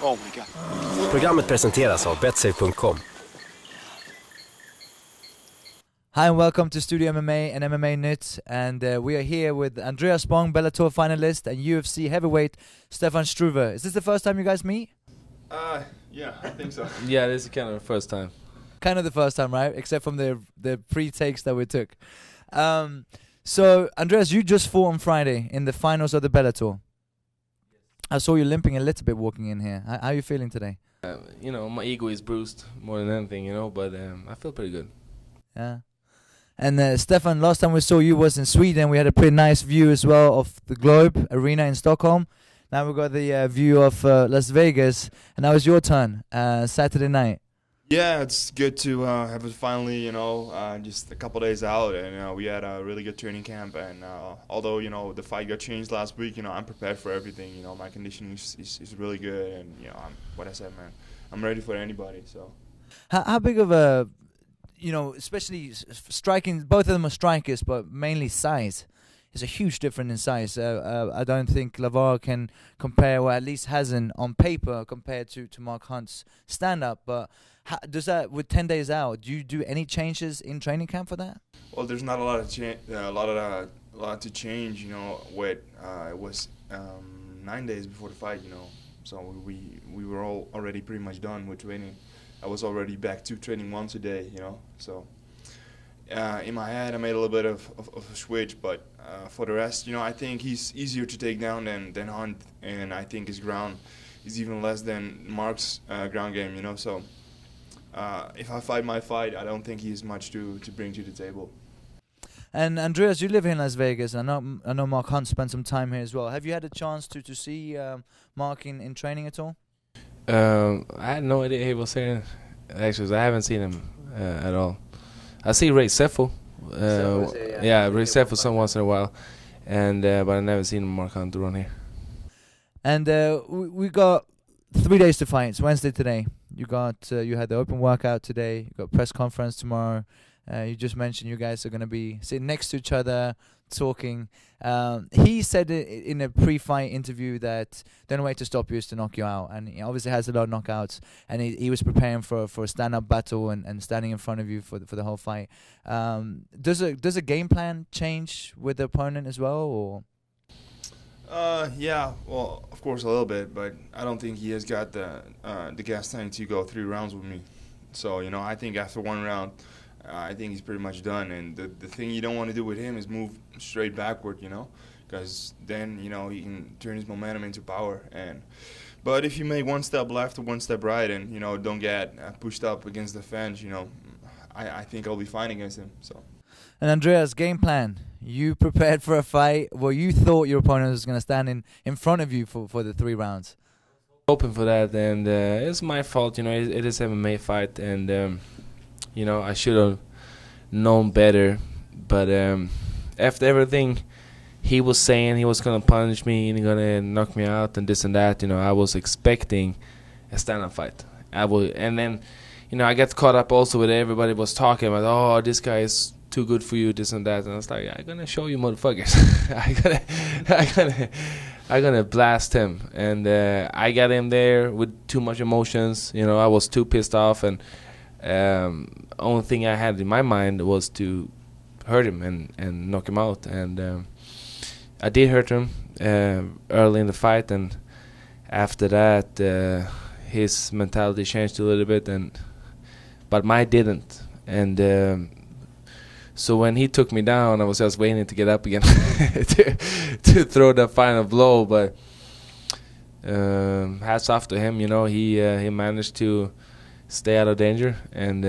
Oh my God. Programmet presenteras av betsafe.com. Hi and welcome to StudioMMA and MMA Nytt, and we are here with Andreas Spang, Bellator finalist, and UFC heavyweight Stefan Struve. Is this the first time you guys meet? Yeah, I think so. Yeah, this is kind of the first time. Kind of the first time, right? Except from the pre-takes that we took. So, Andreas, you just fought on Friday in the finals of the Bellator. I saw you limping a little bit walking in here. How are you feeling today? My ego is bruised more than anything, but I feel pretty good. Yeah. And Stefan, last time we saw you was in Sweden. We had a pretty nice view as well of the Globe Arena in Stockholm. Now we've got the view of Las Vegas, and now it's your turn, Saturday night. Yeah, it's good to have it finally, just a couple days out, and we had a really good training camp. And although the fight got changed last week, I'm prepared for everything. My conditioning is really good, and what I said, man, I'm ready for anybody. So, how big of a especially striking, both of them are strikers, but mainly size. There's a huge difference in size. I don't think Lavar can compare, or at least hasn't on paper, compared to Mark Hunt's stand-up. But does that, with 10 days out, do you do any changes in training camp for that? Well, there's not a lot of a lot to change. It was 9 days before the fight. So we were all already pretty much done with training. I was already back to training once a day, So in my head, I made a little bit of a switch, but for the rest, I think he's easier to take down than Hunt, and I think his ground is even less than Mark's ground game, So if I fight my fight, I don't think he has much to bring to the table. And Andreas, you live here in Las Vegas, and I know Mark Hunt spent some time here as well. Have you had a chance to see Mark in training at all? I had no idea he was here. Actually, I haven't seen him at all. I see Ray Seffel. Ray Seffel some once in a while, and but I never seen Mark Hunt run here. And we got 3 days to fight. It's Wednesday today. You had the open workout today. You got press conference tomorrow. You just mentioned you guys are going to be sitting next to each other, talking. He said in a pre-fight interview that the only way to stop you is to knock you out, and he obviously has a lot of knockouts, and he was preparing for a stand-up battle and standing in front of you for the whole fight. Does a game plan change with the opponent as well, or? Yeah, well, of course a little bit, but I don't think he has got the gas tank to go 3 rounds with me. So I think after 1 round, I think he's pretty much done. And the thing you don't want to do with him is move straight backward, because then he can turn his momentum into power. But if you make 1 step left or 1 step right, and don't get pushed up against the fence, I think I'll be fine against him. So. And Andreas, game plan. You prepared for a fight where you thought your opponent was going to stand in front of you for the 3 rounds. Hoping for that, and it's my fault. It is an MMA fight, and I should have known better. But after everything he was saying, he was going to punish me and going to knock me out and this and that, I was expecting a stand-up fight. And then, I got caught up also with everybody was talking about, oh, this guy is too good for you, this and that. And I was like, I'm going to show you motherfuckers. I'm gonna blast him. And I got him there with too much emotions. I was too pissed off, and only thing I had in my mind was to hurt him and knock him out. And I did hurt him early in the fight, and after that his mentality changed a little bit, but mine didn't. And so when he took me down, I was just waiting to get up again to throw the final blow. But hats off to him. He managed to stay out of danger, and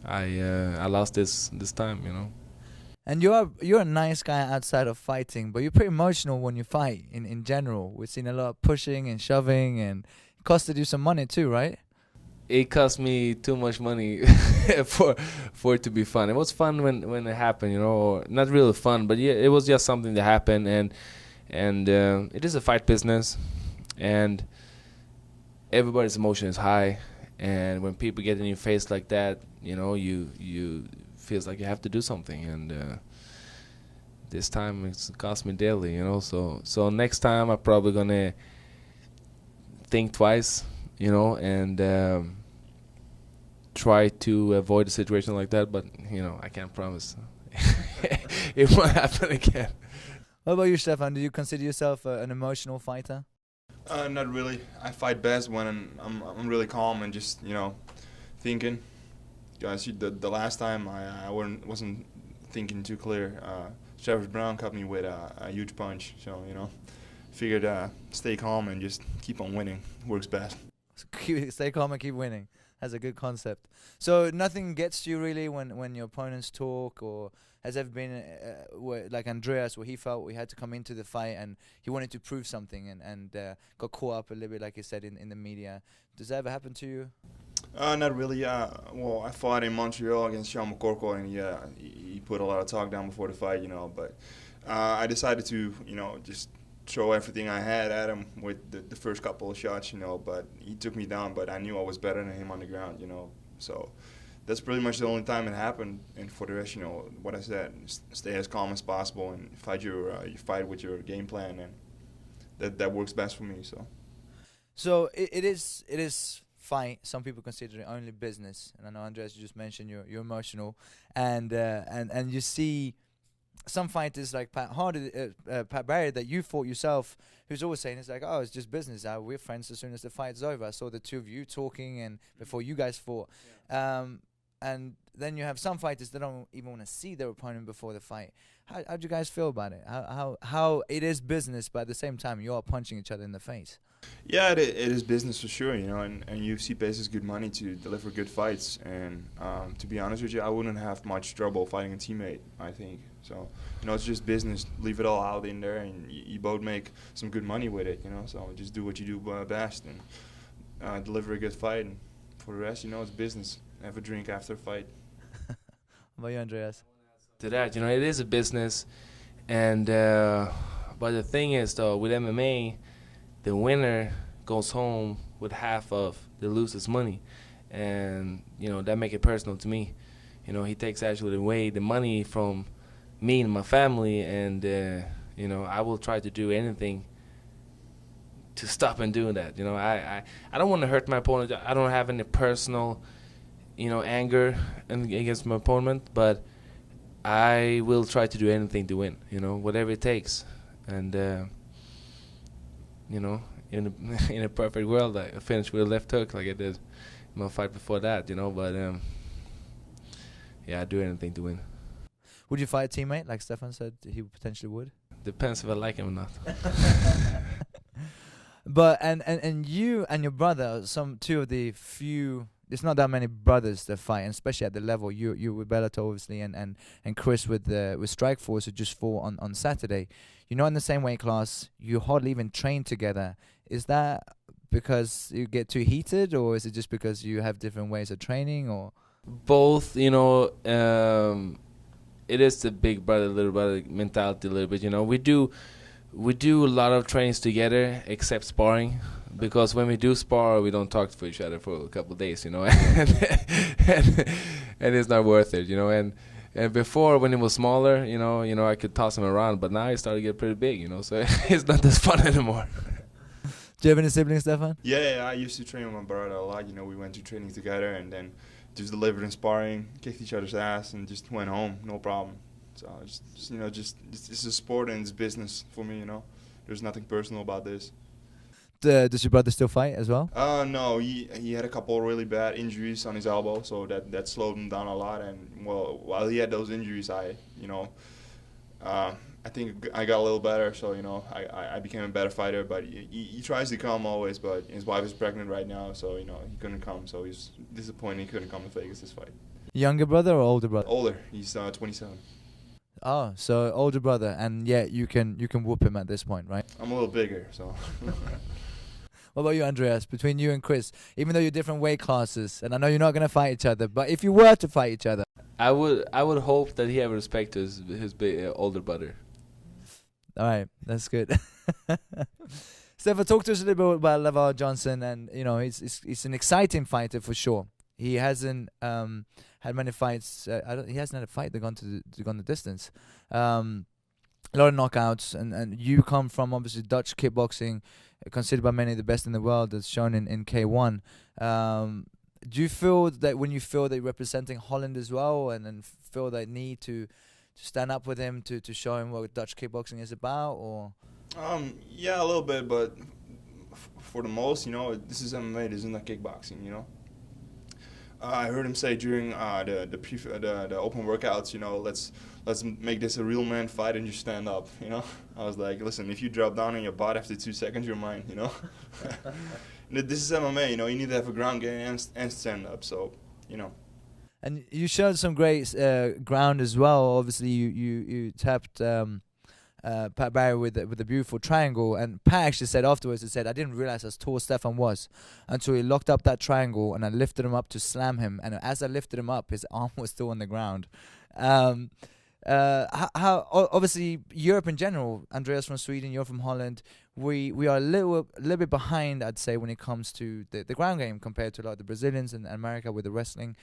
I lost this time. And you're a nice guy outside of fighting, but you're pretty emotional when you fight in general. We've seen a lot of pushing and shoving, and it costed you some money too, right? It cost me too much money for it to be fun. It was fun when it happened, or not really fun, but yeah, it was just something that happened, and it is a fight business, and everybody's emotion is high, and when people get in your face like that, you feels like you have to do something, and this time it's cost me dearly, So next time I'm probably gonna think twice, you know, and try to avoid a situation like that. But you know, I can't promise it won't happen again. What about you, Stefan? Do you consider yourself an emotional fighter? Not really. I fight best when I'm really calm and just, you know, thinking. Guys, the last time I wasn't thinking too clear. Travis Brown cut me with a huge punch, so you know, figured stay calm and just keep on winning works best. Stay calm and keep winning. That's a good concept. So nothing gets to you really when your opponents talk, or has ever been like Andreas, where he felt he had to come into the fight and he wanted to prove something and got caught up a little bit, like you said, in the media. Does that ever happen to you? Not really. Well, I fought in Montreal against Sean McCorkle, and he put a lot of talk down before the fight, you know. But I decided to, you know, just throw everything I had at him with the first couple of shots, you know. But he took me down, but I knew I was better than him on the ground, you know. So that's pretty much the only time it happened. And for the rest, you know, what I said, stay as calm as possible and fight you fight with your game plan, and that works best for me. So it is fight. Some people consider it only business, and I know, Andreas, you just mentioned you're emotional, and you see some fighters like Pat Barry that you fought yourself, who's always saying it's like, oh, it's just business. We're friends as soon as the fight's over. I saw the two of you talking and before you guys fought. Yeah. And then you have some fighters that don't even want to see their opponent before the fight. How do you guys feel about it? How it is business, but at the same time you are punching each other in the face? Yeah, it is business for sure, you know, and UFC pays us good money to deliver good fights. And to be honest with you, I wouldn't have much trouble fighting a teammate, I think. So, you know, it's just business. Leave it all out in there, and you both make some good money with it, you know. So just do what you do best and deliver a good fight. And for the rest, you know, it's business. Have a drink after a fight. How about you, Andreas? To that, you know, it is a business, and but the thing is, though, with MMA, the winner goes home with half of the loser's money, and you know that make it personal to me. You know, he takes actually away the money from me and my family, and you know, I will try to do anything to stop him doing that. You know, I don't want to hurt my opponent. I don't have any personal, you know, anger against my opponent, but I will try to do anything to win. You know, whatever it takes, and you know, in a perfect world, I finish with a left hook like I did in my fight before that. You know, but yeah, I do anything to win. Would you fight a teammate like Stefan said he potentially would? Depends if I like him or not. But and you and your brother, two of the few. There's not that many brothers that fight, and especially at the level you with Bellator obviously, and Chris with Strikeforce, who just fought on Saturday. You're not in the same weight class. You hardly even train together. Is that because you get too heated, or is it just because you have different ways of training, or both? You know, it is the big brother, little brother mentality a little bit. You know, we do a lot of trainings together, except sparring. Because when we do spar, we don't talk to each other for a couple of days, you know, and it's not worth it, you know. And before, when he was smaller, you know, I could toss him around, but now he started to get pretty big, you know, so it's not as fun anymore. Do you have any siblings, Stefan? Yeah, I used to train with my brother a lot. You know, we went to training together and then just delivered in sparring, kicked each other's ass, and just went home, no problem. So it's you know, it's a sport and it's business for me, you know. There's nothing personal about this. Does your brother still fight as well? No, he had a couple of really bad injuries on his elbow, so that slowed him down a lot. And well, while he had those injuries, I think I got a little better, so you know, I became a better fighter. But he tries to come always, but his wife is pregnant right now, so you know he couldn't come. So he's disappointed he couldn't come to Vegas this fight. Younger brother or older brother? Older. He's 27. Oh, so older brother, and yeah, you can whoop him at this point, right? I'm a little bigger, so. What about you, Andreas? Between you and Chris, even though you're different weight classes, and I know you're not gonna fight each other, but if you were to fight each other, I would hope that he have respect to his big, older brother. All right, that's good. Stefan, talk to us a little bit about Lavar Johnson, and you know he's an exciting fighter for sure. He hasn't had many fights. He hasn't had a fight that gone the distance. a lot of knockouts, and you come from obviously Dutch kickboxing, considered by many the best in the world, as shown in K1. Do you feel that when you feel that you're representing Holland as well, and feel that need to stand up with him to show him what Dutch kickboxing is about, or? Yeah, a little bit, but for the most, this is MMA, this is not kickboxing, I heard him say during the open workouts, let's make this a real man fight and just stand up, I was like, listen, if you drop down on your butt after 2 seconds, you're mine, This is MMA, you need to have a ground game and stand up, so, And you showed some great ground as well. Obviously, you tapped Pat Barry with a beautiful triangle, and Pat actually said afterwards, he said, I didn't realize how tall Stefan was until he locked up that triangle, and I lifted him up to slam him, and as I lifted him up, his arm was still on the ground. How obviously Europe in general, Andreas from Sweden, you're from Holland, we are a little bit behind, I'd say, when it comes to the ground game compared to like the Brazilians and America with the wrestling.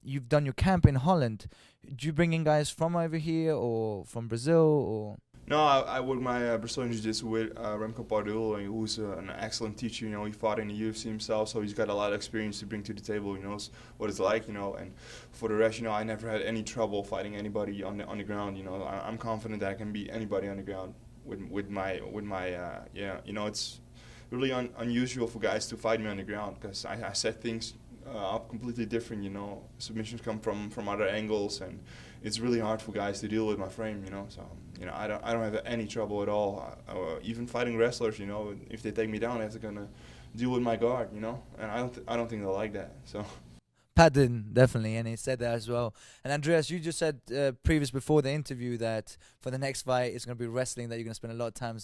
You've done your camp in Holland. Do you bring in guys from over here or from Brazil, or? No, I work my Brazilian Jiu-Jitsu with Remco Pardul, who's an excellent teacher. He fought in the UFC himself, so he's got a lot of experience to bring to the table. He knows what it's like, and for the rest, I never had any trouble fighting anybody on the ground. I'm confident that I can beat anybody on the ground with my it's really unusual for guys to fight me on the ground because I set things up completely different. Submissions come from other angles, and it's really hard for guys to deal with my frame. So. I don't have any trouble at all. Even fighting wrestlers, if they take me down, I have to kind of deal with my guard, and I don't think they'll like that. So. Pat didn't, definitely, and he said that as well. And Andreas, you just said before the interview that for the next fight it's going to be wrestling, that you're going to spend a lot of time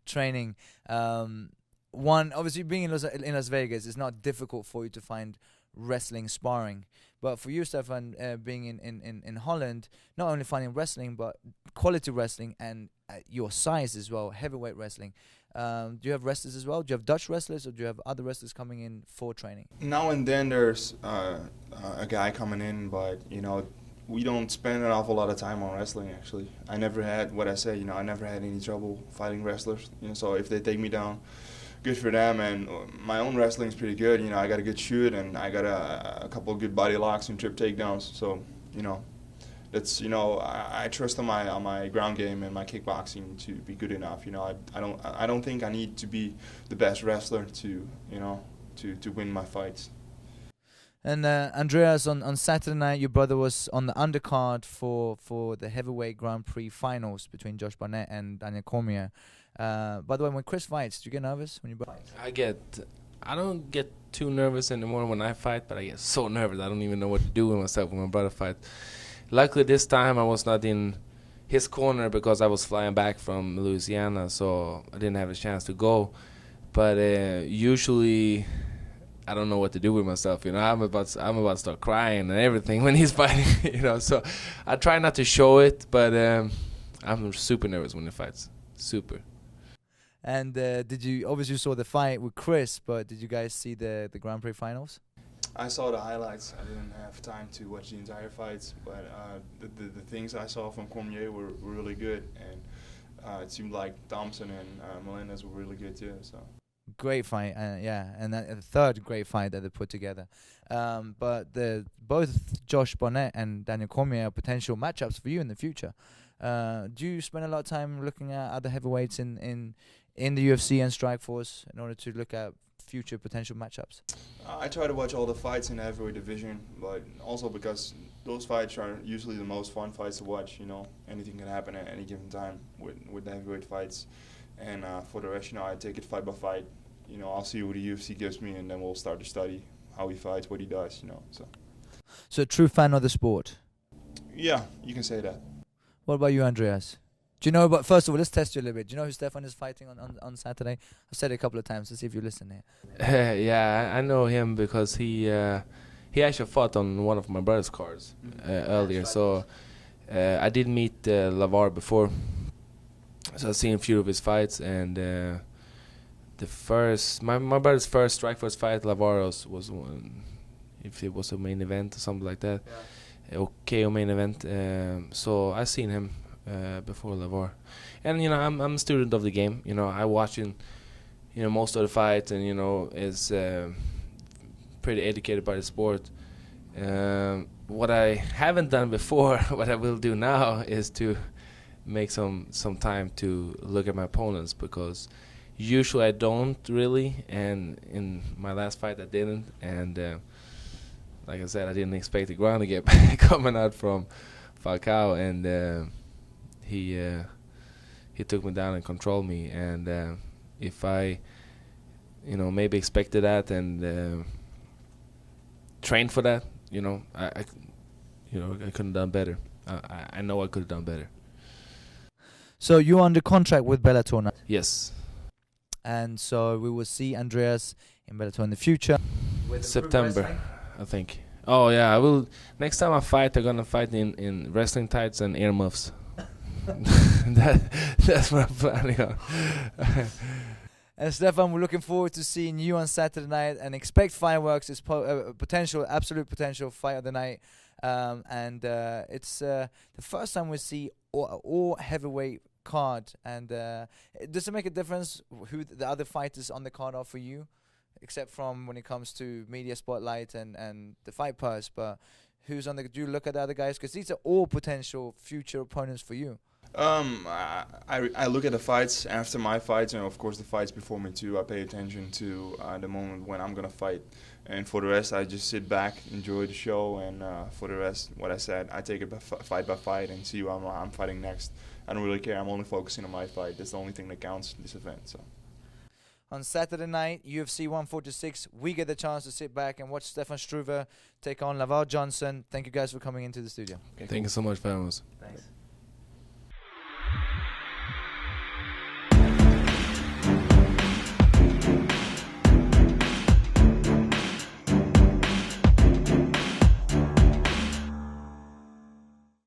training. Obviously being in Las Vegas, it's not difficult for you to find wrestling sparring. But for you, Stefan, being in Holland, not only finding wrestling, but quality wrestling and your size as well, heavyweight wrestling. Do you have wrestlers as well? Do you have Dutch wrestlers, or do you have other wrestlers coming in for training? Now and then there's a guy coming in, but, we don't spend an awful lot of time on wrestling, actually. I never had, I never had any trouble fighting wrestlers. So if they take me down, good for them, and my own wrestling is pretty good. I got a good shoot, and I got a couple of good body locks and trip takedowns. So, that's I trust on my ground game and my kickboxing to be good enough. I don't think I need to be the best wrestler to win my fights. And Andreas, on Saturday night, your brother was on the undercard for the heavyweight Grand Prix finals between Josh Barnett and Daniel Cormier. By the way, when Chris fights, do you get nervous when you fight? I don't get too nervous anymore when I fight, but I get so nervous I don't even know what to do with myself when my brother fights. Luckily this time I was not in his corner because I was flying back from Louisiana, so I didn't have a chance to go. But usually I don't know what to do with myself. I'm about to start crying and everything when he's fighting. So I try not to show it, but I'm super nervous when he fights. Super. And did you obviously saw the fight with Chris, but did you guys see the Grand Prix finals? I saw the highlights. I didn't have time to watch the entire fights, but the things I saw from Cormier were really good, and it seemed like Thompson and Melendez were really good too. So great fight, and the third great fight that they put together. But both Josh Barnett and Daniel Cormier are potential matchups for you in the future. Do you spend a lot of time looking at other heavyweights in the UFC and Strikeforce in order to look at future potential matchups? I try to watch all the fights in the heavyweight division, but also because those fights are usually the most fun fights to watch. Anything can happen at any given time with the heavyweight fights. And for the rest, I take it fight by fight. I'll see what the UFC gives me, and then we'll start to study how he fights, what he does. So a true fan of the sport. Yeah, you can say that. What about you, Andreas? Do you know about, first of all, let's test you a little bit. Do you know who Stefan is fighting on Saturday? I've said it a couple of times. Let's see if you listen here. Yeah, I know him because he actually fought on one of my brother's cards earlier. So I did meet Lavar before. So I've seen a few of his fights, and my brother's first Strikeforce fight, Lavar was one, if it was a main event or something like that. Yeah. Okay, a main event. So I seen him before Lavar. And I'm a student of the game. I watching most of the fights, and is pretty educated by the sport. What I haven't done before, what I will do now, is to make some time to look at my opponents, because usually I don't really, and in my last fight I didn't, and like I said, I didn't expect the ground to get coming out from Falcao, and he took me down and controlled me, and if I maybe expected that and trained for that, I couldn't have done better. I know I could have done better. So you're under contract with Bellator now? Yes. And so we will see Andreas in Bellator in the future. September, I think. Oh yeah, I will. Next time I fight, I'm gonna fight in wrestling tights and earmuffs. That's what I'm planning on. And Stefan, we're looking forward to seeing you on Saturday night, and expect fireworks. It's absolute potential fight of the night. And it's the first time we see all heavyweight card. And does it make a difference who the other fighters on the card are for you, except from when it comes to media spotlight and the fight pass? But who's on the? Do you look at the other guys, because these are all potential future opponents for you? I look at the fights after my fights, and of course the fights before me too. I pay attention to the moment when I'm gonna fight, and for the rest, I just sit back, enjoy the show, and for the rest, what I said, I take it fight by fight and see who I'm fighting next. I don't really care. I'm only focusing on my fight. That's the only thing that counts in this event. So. On Saturday night, UFC 146, we get the chance to sit back and watch Stefan Struve take on Lavar Johnson. Thank you guys for coming into the studio. Okay, thank you so much for having us. Thanks.